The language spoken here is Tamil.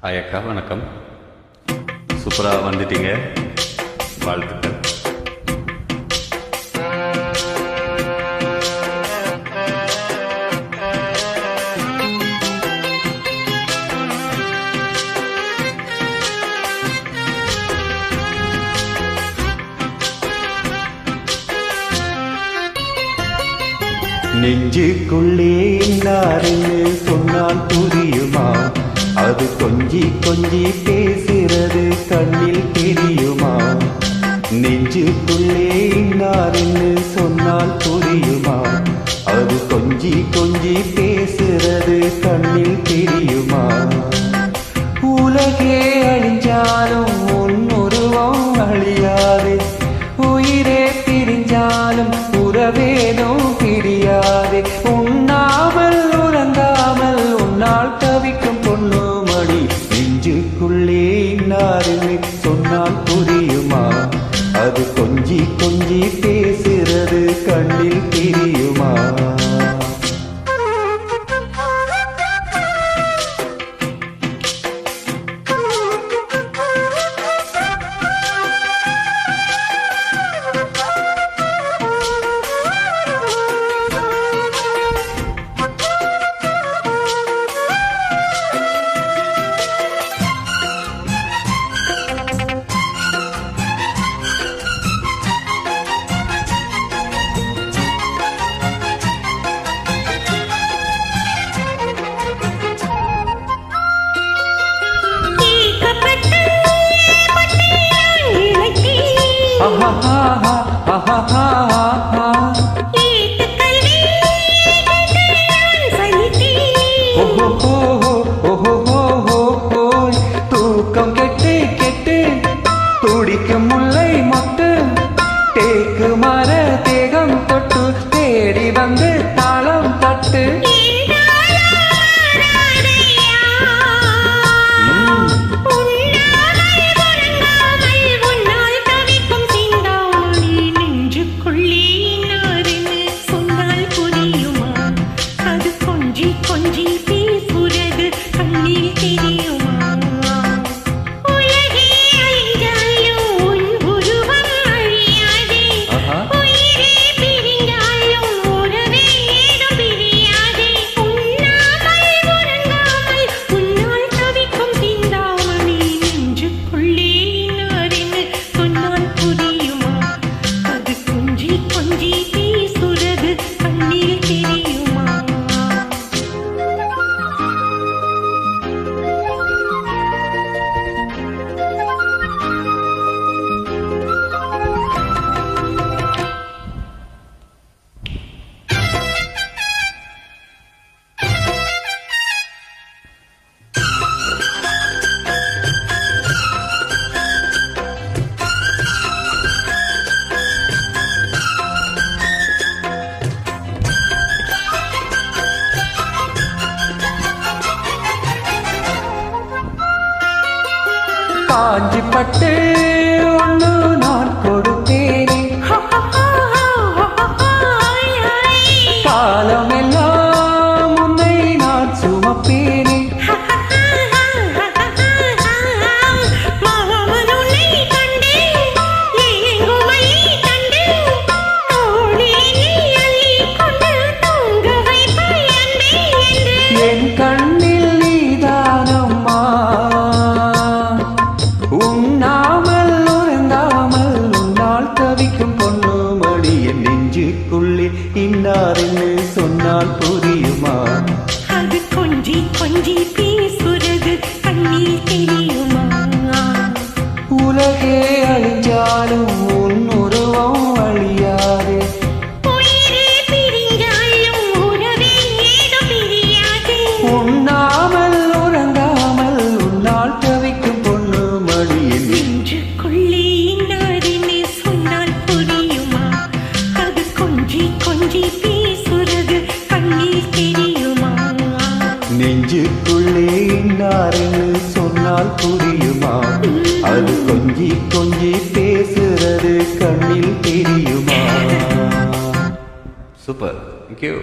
ஹாய் அக்கா, வணக்கம். சூப்பராக வந்துட்டீங்க, வாழ்த்துக்கள். நெஞ்சுக்குள்ளே இன்னாருன்னு சொன்னால் புரியுமா? அது கொஞ்சி கொஞ்சி பேசுறது கண்ணில் தெரியுமா? நெஞ்சுக்குள்ளே இன்னாருன்னு சொன்னால் புரியுமா? அது கொஞ்சி கொஞ்சி பேசுறது கண்ணில் தெரியுமா? உலகே அழிஞ்சாலும் உன்னுருவம் அழியாது, உயிரே பிரிஞ்சாலும் உறவேதும் பிரியாது. உண்ணாமல் உறங்காமல் உன்னால் தவிக்கும் பொண்ணு மணி. நெஞ்சுக்குள்ளே இன்னாருன்னு சொன்னால் புரியுமா? அது கொஞ்சி கொஞ்சி பேசுறது கண்ணில் தெரியுமா? தூக்கம் கெட்டு கெட்டு துடிக்கும் முல்லை மொட்டு, தேக்கு மர தேகம் தொட்டு தேடி வந்து தாளம் தட்டு. காஞ்சி பட்டு ஒன்று நான் கொடுத்தேனே, காலமெல்லாம் உன்னை நான் சுமப்பேனே. என் கண்ணில் நீதானம்மா, உண்ணாமல் உறங்காமல் உன்னால் தவிக்கும் பொண்ணு மணி. என் நெஞ்சுக்குள்ளே இன்னாருன்னு சொன்னால் புரியுமா? அது கொஞ்சி கொஞ்சி பேசுறது கண்ணில் தெரியுமா? உலகே அழிஞ்சாலும் உன் உருவம் அழியாது, உயிரே பிரிஞ்சாலும் உறவே ஏதும் பிரியாது. உண்ணாமல் உறங்காமல் உன்னால் தவிக்கும் பொண்ணு மணி. நெஞ்சுக்குள்ளே இன்னாருன்னு சொன்னால் புரியுமா? அது கொஞ்சி கொஞ்சி பேசுறது கண்ணில் தெரியுமா? நெஞ்சுக்குள்ளே இன்னாருன்னு சொன்னால் புரியுமா? அது கொஞ்சி கொஞ்சி பேசுறது கண்ணில் தெரியுமா? Super, thank you.